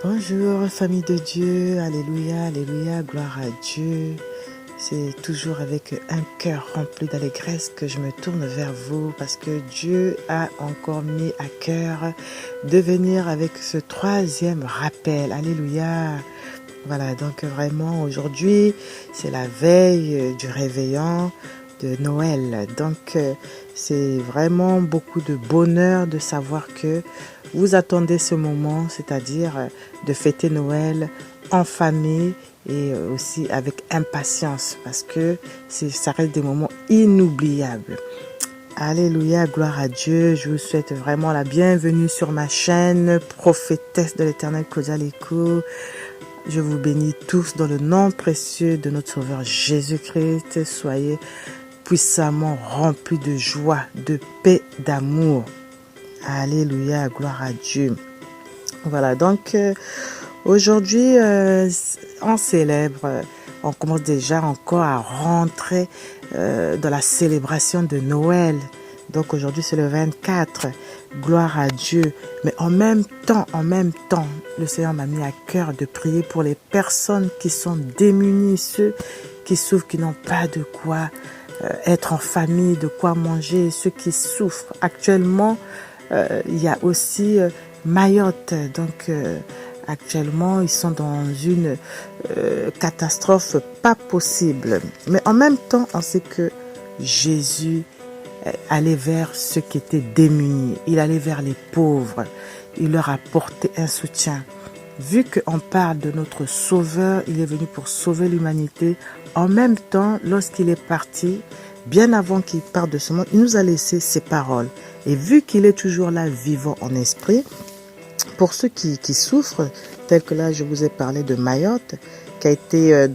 Bonjour famille de Dieu, alléluia, alléluia, gloire à Dieu. C'est toujours avec un cœur rempli d'allégresse que je me tourne vers vous parce que Dieu a encore mis à cœur de venir avec ce troisième rappel. Alléluia. Voilà, donc vraiment aujourd'hui, c'est la veille du réveillon de Noël. Donc c'est vraiment beaucoup de bonheur de savoir que vous attendez ce moment, c'est-à-dire de fêter Noël en famille et aussi avec impatience parce que ça reste des moments inoubliables. Alléluia, gloire à Dieu. Je vous souhaite vraiment la bienvenue sur ma chaîne Prophétesse de l'Éternel Claudia Léco. Je vous bénis tous dans le nom précieux de notre Sauveur Jésus-Christ. Soyez puissamment remplis de joie, de paix, d'amour. Alléluia, gloire à Dieu. Voilà, donc aujourd'hui, on célèbre, on commence déjà encore à rentrer dans la célébration de Noël. Donc aujourd'hui, c'est le 24. Gloire à Dieu. Mais en même temps, le Seigneur m'a mis à cœur de prier pour les personnes qui sont démunies, ceux qui souffrent, qui n'ont pas de quoi être en famille, de quoi manger, ceux qui souffrent. Actuellement, il y a aussi Mayotte. Donc, actuellement, ils sont dans une catastrophe pas possible. Mais en même temps, on sait que Jésus allait vers ceux qui étaient démunis. Il allait vers les pauvres. Il leur apportait un soutien. Vu qu'on parle de notre Sauveur, il est venu pour sauver l'humanité. En même temps, lorsqu'il est parti, bien avant qu'il parte de ce monde, il nous a laissé ses paroles. Et vu qu'il est toujours là, vivant en esprit, pour ceux qui souffrent, tel que là, je vous ai parlé de Mayotte, qui a été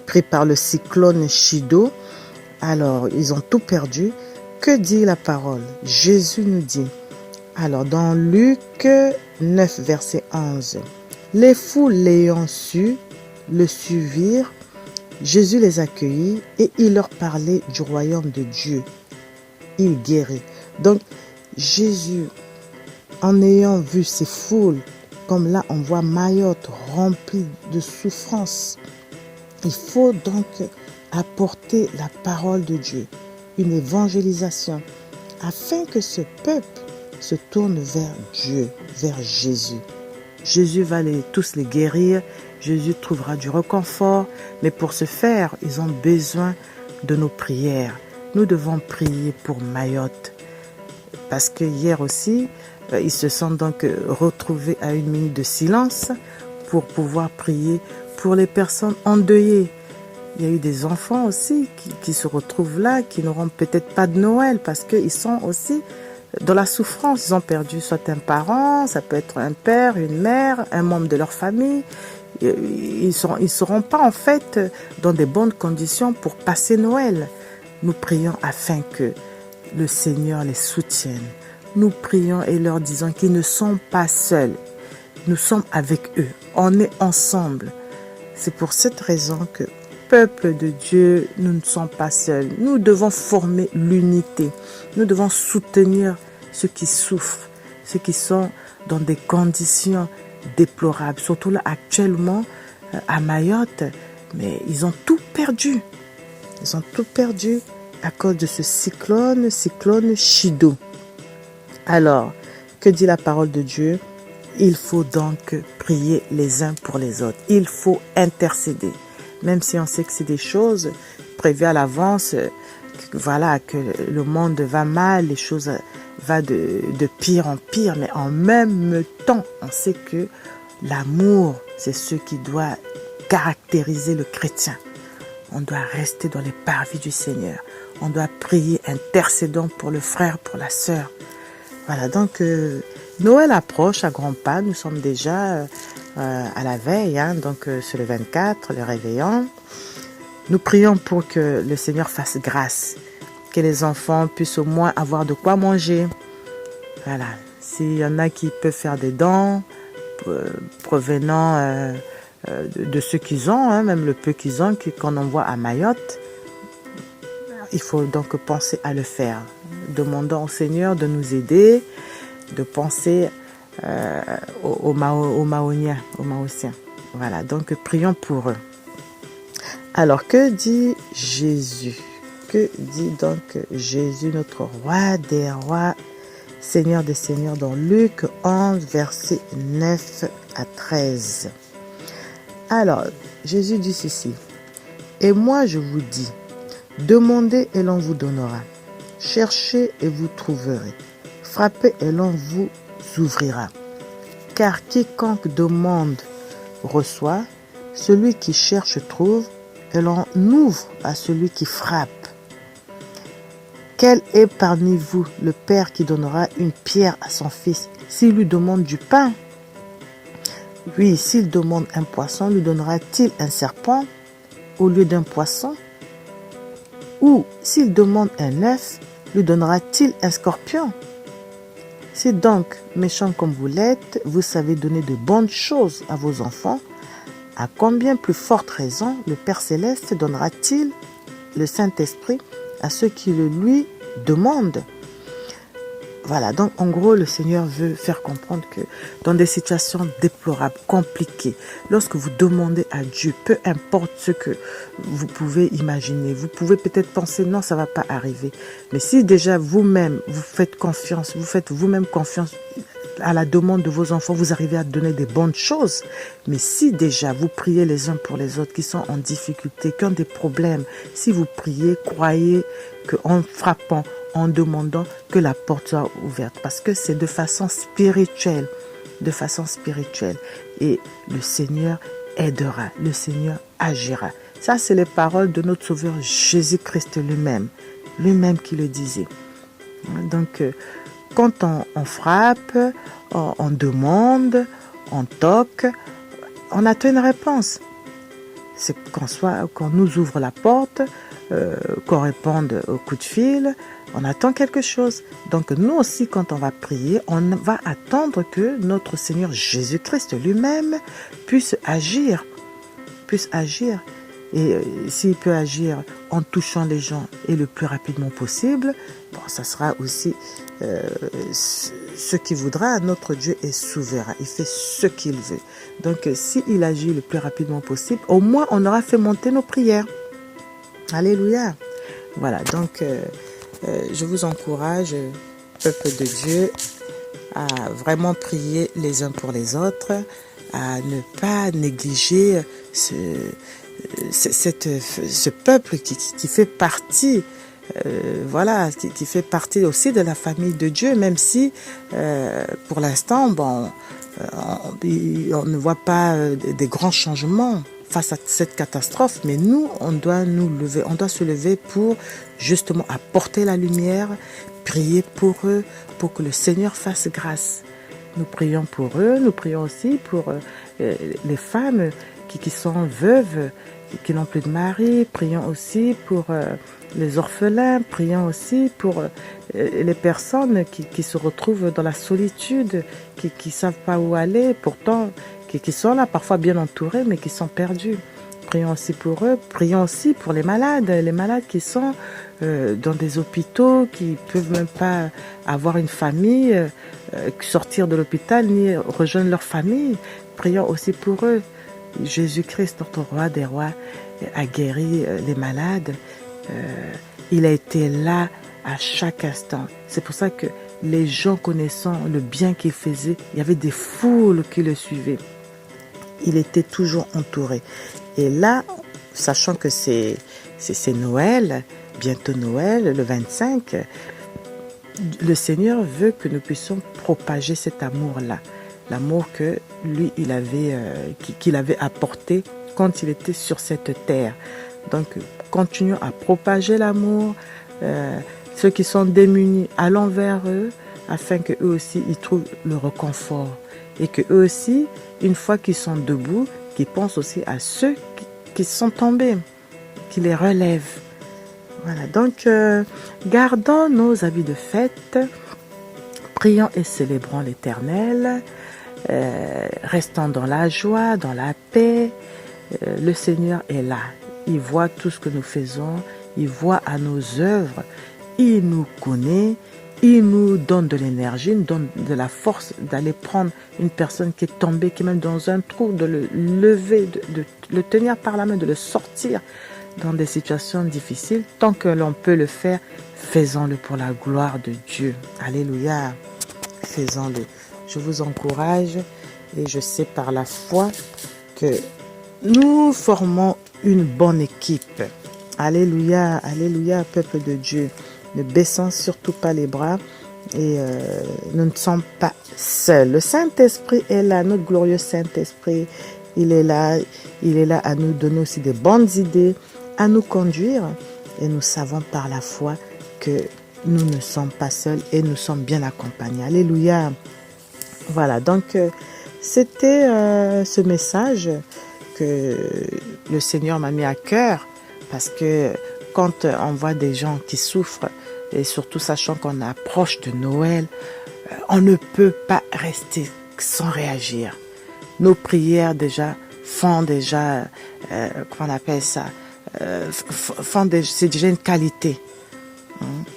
pris par le cyclone Chido. Alors, ils ont tout perdu. Que dit la parole? Jésus nous dit, alors dans Luc 9, verset 11, les foules l'ayant su, le suivirent, Jésus les accueillit et il leur parlait du royaume de Dieu. Il guérit. Donc, Jésus, en ayant vu ces foules, comme là on voit Mayotte remplie de souffrance, il faut donc apporter la parole de Dieu, une évangélisation, afin que ce peuple se tourne vers Dieu, vers Jésus. Jésus va tous les guérir, Jésus trouvera du réconfort, mais pour ce faire, ils ont besoin de nos prières. Nous devons prier pour Mayotte, parce que hier aussi, ils se sont donc retrouvés à une minute de silence pour pouvoir prier pour les personnes endeuillées. Il y a eu des enfants aussi qui se retrouvent là, qui n'auront peut-être pas de Noël parce qu'ils sont aussi dans la souffrance. Ils ont perdu soit un parent, ça peut être un père, une mère, un membre de leur famille. Ils ne seront pas en fait dans des bonnes conditions pour passer Noël. Nous prions afin que le Seigneur les soutienne. Nous prions et leur disons qu'ils ne sont pas seuls. Nous sommes avec eux. On est ensemble. C'est pour cette raison que peuple de Dieu, nous ne sommes pas seuls. Nous devons former l'unité. Nous devons soutenir ceux qui souffrent, ceux qui sont dans des conditions déplorables. Surtout là, actuellement, à Mayotte, mais ils ont tout perdu. Ils ont tout perdu à cause de ce cyclone Chido. Alors, que dit la parole de Dieu? Il faut donc prier les uns pour les autres. Il faut intercéder. Même si on sait que c'est des choses prévues à l'avance, voilà, que le monde va mal, les choses vont de pire en pire, mais en même temps, on sait que l'amour, c'est ce qui doit caractériser le chrétien. On doit rester dans les parvis du Seigneur. On doit prier, intercédant pour le frère, pour la sœur. Voilà, donc Noël approche à grands pas. Nous sommes déjà à la veille, donc c'est le 24, le réveillon. Nous prions pour que le Seigneur fasse grâce, que les enfants puissent au moins avoir de quoi manger. Voilà, s'il y en a qui peuvent faire des dons provenant de ce qu'ils ont, même le peu qu'ils ont, qu'on envoie à Mayotte, il faut donc penser à le faire. Demandons au Seigneur de nous aider, de penser aux Maoniens, aux Maotiens. Voilà, donc prions pour eux. Alors, que dit Jésus? Que dit donc Jésus, notre roi des rois, Seigneur des seigneurs, dans Luc 11, versets 9 à 13. Alors, Jésus dit ceci. Et moi je vous dis, demandez et l'on vous donnera. Cherchez et vous trouverez. Frappez et l'on vous ouvrira. Car quiconque demande reçoit, celui qui cherche trouve, et l'on ouvre à celui qui frappe. Quel est parmi vous le père qui donnera une pierre à son fils s'il lui demande du pain? Oui, s'il demande un poisson, lui donnera-t-il un serpent au lieu d'un poisson? Ou s'il demande un œuf, lui donnera-t-il un scorpion? Si donc, méchant comme vous l'êtes, vous savez donner de bonnes choses à vos enfants, à combien plus forte raison le Père Céleste donnera-t-il le Saint-Esprit à ceux qui le lui demandent? Voilà, donc en gros, le Seigneur veut faire comprendre que dans des situations déplorables, compliquées, lorsque vous demandez à Dieu, peu importe ce que vous pouvez imaginer, vous pouvez peut-être penser non, ça ne va pas arriver. Mais si déjà vous-même, vous faites confiance, vous faites vous-même confiance à la demande de vos enfants, vous arrivez à donner des bonnes choses. Mais si déjà vous priez les uns pour les autres qui sont en difficulté, qui ont des problèmes, si vous priez, croyez qu'en frappant, en demandant que la porte soit ouverte. Parce que c'est de façon spirituelle. De façon spirituelle. Et le Seigneur aidera. Le Seigneur agira. Ça, c'est les paroles de notre Sauveur Jésus-Christ lui-même. Lui-même qui le disait. Donc, quand on frappe, on demande, on toque, on attend une réponse. C'est qu'on nous ouvre la porte, qu'on réponde au coup de fil, on attend quelque chose. Donc nous aussi, quand on va prier, on va attendre que notre Seigneur Jésus-Christ lui-même puisse agir. Et s'il peut agir en touchant les gens et le plus rapidement possible, bon, ça sera aussi ce qu'il voudra. Notre Dieu est souverain, il fait ce qu'il veut. Donc s'il agit le plus rapidement possible, au moins on aura fait monter nos prières. Alléluia. Voilà, donc je vous encourage, peuple de Dieu, à vraiment prier les uns pour les autres, à ne pas négliger ce peuple qui fait partie, qui fait partie aussi de la famille de Dieu, même si pour l'instant, on ne voit pas des grands changements face à cette catastrophe, mais nous, on doit se lever pour justement apporter la lumière, prier pour eux, pour que le Seigneur fasse grâce. Nous prions pour eux, nous prions aussi pour les femmes qui sont veuves, qui n'ont plus de mari. Prions aussi pour les orphelins, prions aussi pour les personnes qui se retrouvent dans la solitude, qui ne savent pas où aller, pourtant qui sont là parfois bien entourés, mais qui sont perdus. Prions aussi pour eux, prions aussi pour les malades qui sont dans des hôpitaux, qui ne peuvent même pas avoir une famille, sortir de l'hôpital, ni rejoindre leur famille. Prions aussi pour eux. Jésus-Christ, notre roi des rois, a guéri les malades. Il a été là à chaque instant. C'est pour ça que les gens connaissant le bien qu'il faisait, il y avait des foules qui le suivaient. Il était toujours entouré. Et là, sachant que c'est Noël, bientôt Noël, le 25, le Seigneur veut que nous puissions propager cet amour-là. L'amour que lui, qu'il avait apporté quand il était sur cette terre. Donc, continuons à propager l'amour. Ceux qui sont démunis, allons vers eux, afin qu'eux aussi, ils trouvent le réconfort. Et qu'eux aussi, une fois qu'ils sont debout, qu'ils pensent aussi à ceux qui sont tombés, qui les relèvent. Voilà, donc, gardons nos habits de fête, prions et célébrons l'Éternel. Restons dans la joie, dans la paix. Le Seigneur est là. Il voit tout ce que nous faisons. Il voit à nos œuvres. Il nous connaît. il nous donne de l'énergie, il nous donne de la force d'aller prendre une personne qui est tombée, qui est même dans un trou, de le lever, de le tenir par la main, de le sortir dans des situations difficiles. Tant que l'on peut le faire, faisons-le pour la gloire de Dieu. Alléluia. Faisons-le. Je vous encourage et je sais par la foi que nous formons une bonne équipe. Alléluia, alléluia, peuple de Dieu. Ne baissons surtout pas les bras et nous ne sommes pas seuls. Le Saint-Esprit est là, notre glorieux Saint-Esprit. Il est là à nous donner aussi des bonnes idées, à nous conduire. Et nous savons par la foi que nous ne sommes pas seuls et nous sommes bien accompagnés. Alléluia. Voilà, donc c'était ce message que le Seigneur m'a mis à cœur, parce que quand on voit des gens qui souffrent, et surtout sachant qu'on approche de Noël, on ne peut pas rester sans réagir. Nos prières font déjà, comment on appelle ça, c'est déjà une qualité,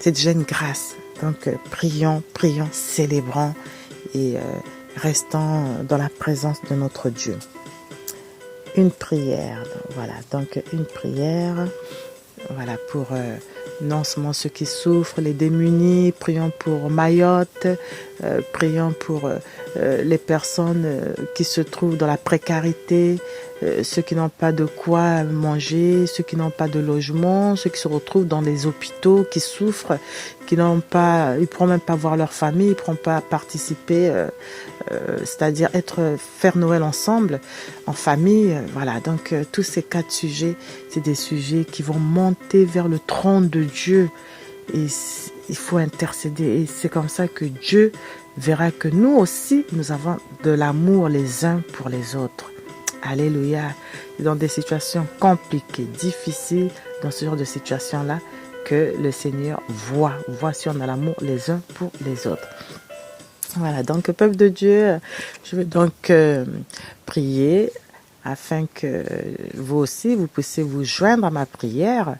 c'est déjà une grâce. Donc prions, célébrons et restons dans la présence de notre Dieu. Une prière, voilà, donc une prière, voilà, pour non seulement ceux qui souffrent, les démunis, prions pour Mayotte, prions pour les personnes qui se trouvent dans la précarité, ceux qui n'ont pas de quoi manger, ceux qui n'ont pas de logement, ceux qui se retrouvent dans les hôpitaux, qui souffrent, ils ne pourront même pas voir leur famille, ils ne pourront pas participer, c'est-à-dire faire Noël ensemble, en famille. Voilà, donc tous ces 4 sujets, c'est des sujets qui vont monter vers le trône de Dieu. Et il faut intercéder. Et c'est comme ça que Dieu verra que nous aussi, nous avons de l'amour les uns pour les autres. Alléluia. Dans des situations compliquées, difficiles, dans ce genre de situations-là, que le Seigneur voit si on a l'amour les uns pour les autres. Voilà, donc peuple de Dieu, je vais donc prier afin que vous aussi, vous puissiez vous joindre à ma prière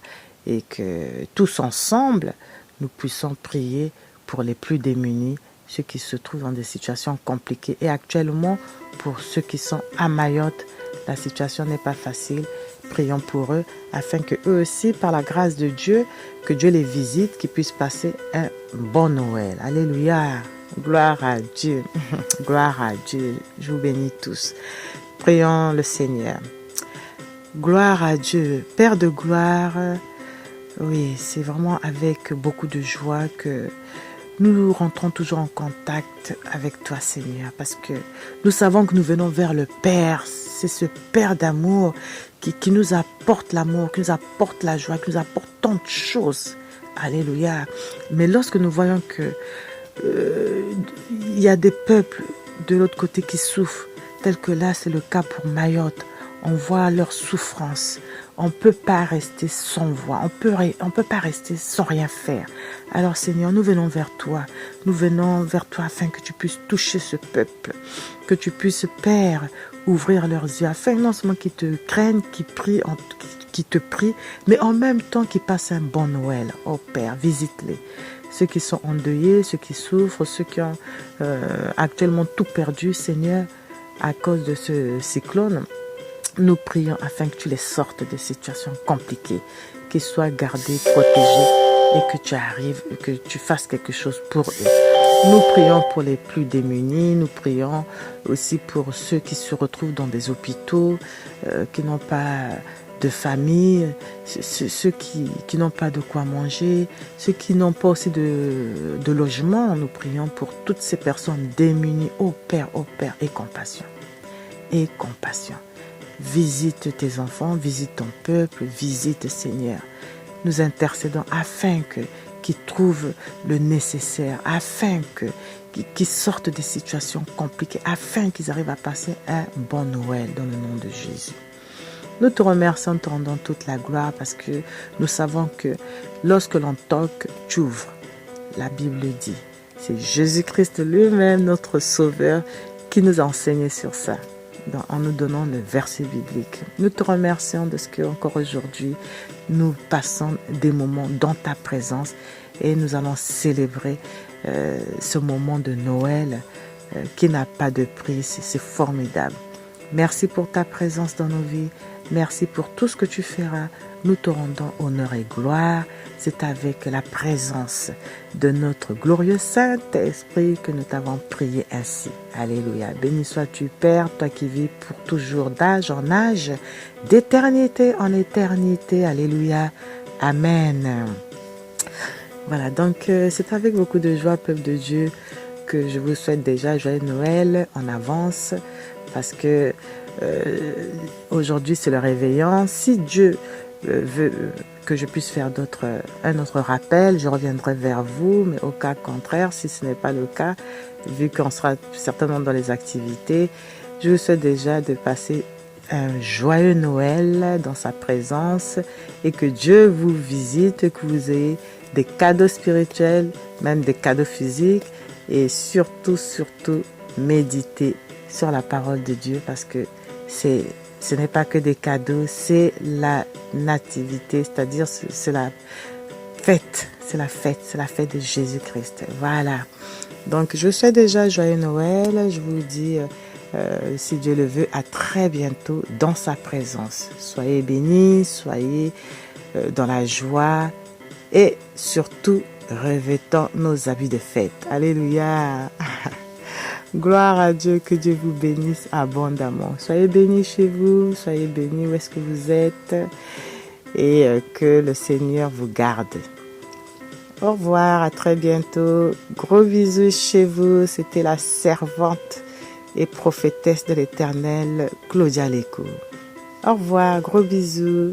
et que tous ensemble, nous puissions prier pour les plus démunis, ceux qui se trouvent dans des situations compliquées. Et actuellement, pour ceux qui sont à Mayotte, la situation n'est pas facile. Prions pour eux afin que eux aussi, par la grâce de Dieu, que Dieu les visite, qu'ils puissent passer un bon Noël. Alléluia. Gloire à Dieu. Gloire à Dieu. Je vous bénis tous. Prions le Seigneur. Gloire à Dieu. Père de gloire. Oui, c'est vraiment avec beaucoup de joie que nous rentrons toujours en contact avec toi, Seigneur, parce que nous savons que nous venons vers le Père. C'est ce Père d'amour qui nous apporte l'amour, qui nous apporte la joie, qui nous apporte tant de choses. Alléluia. Mais lorsque nous voyons que il y a des peuples de l'autre côté qui souffrent, tel que là c'est le cas pour Mayotte, on voit leur souffrance. On ne peut pas rester sans voix, on peut pas rester sans rien faire. Alors Seigneur, nous venons vers toi. Nous venons vers toi afin que tu puisses toucher ce peuple, que tu puisses, Père, ouvrir leurs yeux, afin non seulement qu'ils te craignent, qu'ils te prient, mais en même temps qu'ils passent un bon Noël. Oh Père, visite-les. Ceux qui sont endeuillés, ceux qui souffrent, ceux qui ont actuellement tout perdu, Seigneur, à cause de ce cyclone. Nous prions afin que tu les sortes de situations compliquées, qu'ils soient gardés, protégés et que tu arrives, que tu fasses quelque chose pour eux. Nous prions pour les plus démunis, nous prions aussi pour ceux qui se retrouvent dans des hôpitaux, qui n'ont pas de famille, ceux qui n'ont pas de quoi manger, ceux qui n'ont pas aussi de logement. Nous prions pour toutes ces personnes démunies. Ô Père, aie compassion. Aie compassion. Visite tes enfants, visite ton peuple, visite Seigneur. Nous intercédons afin qu'ils trouvent le nécessaire, afin qu'ils sortent des situations compliquées, afin qu'ils arrivent à passer un bon Noël dans le nom de Jésus. Nous te remercions, te rendons toute la gloire parce que nous savons que lorsque l'on toque, tu ouvres. La Bible dit, c'est Jésus-Christ lui-même, notre Sauveur, qui nous a enseigné sur ça, en nous donnant le verset biblique. Nous te remercions de ce que encore aujourd'hui, nous passons des moments dans ta présence et nous allons célébrer ce moment de Noël qui n'a pas de prix. C'est formidable. Merci pour ta présence dans nos vies. Merci pour tout ce que tu feras. Nous te rendons honneur et gloire. C'est avec la présence de notre glorieux Saint-Esprit que nous t'avons prié ainsi. Alléluia. Béni sois-tu, Père, toi qui vis pour toujours, d'âge en âge, d'éternité en éternité. Alléluia. Amen. Voilà, donc c'est avec beaucoup de joie, peuple de Dieu, que je vous souhaite déjà joyeux Noël en avance, parce que aujourd'hui c'est le réveillon. Si Dieu veut que je puisse faire un autre rappel, je reviendrai vers vous, mais au cas contraire, si ce n'est pas le cas, vu qu'on sera certainement dans les activités, je vous souhaite déjà de passer un joyeux Noël dans sa présence et que Dieu vous visite, que vous ayez des cadeaux spirituels, même des cadeaux physiques, et surtout, méditez sur la parole de Dieu, parce que ce n'est pas que des cadeaux, c'est la nativité, c'est-à-dire c'est la fête, c'est la fête de Jésus-Christ. Voilà. Donc je vous souhaite déjà joyeux Noël. Je vous dis, si Dieu le veut, à très bientôt dans sa présence. Soyez bénis, soyez dans la joie et surtout revêtons nos habits de fête. Alléluia. Gloire à Dieu, que Dieu vous bénisse abondamment. Soyez bénis chez vous, soyez bénis où est-ce que vous êtes, et que le Seigneur vous garde. Au revoir, à très bientôt. Gros bisous chez vous. C'était la servante et prophétesse de l'Éternel, Claudia Lécourt. Au revoir, gros bisous.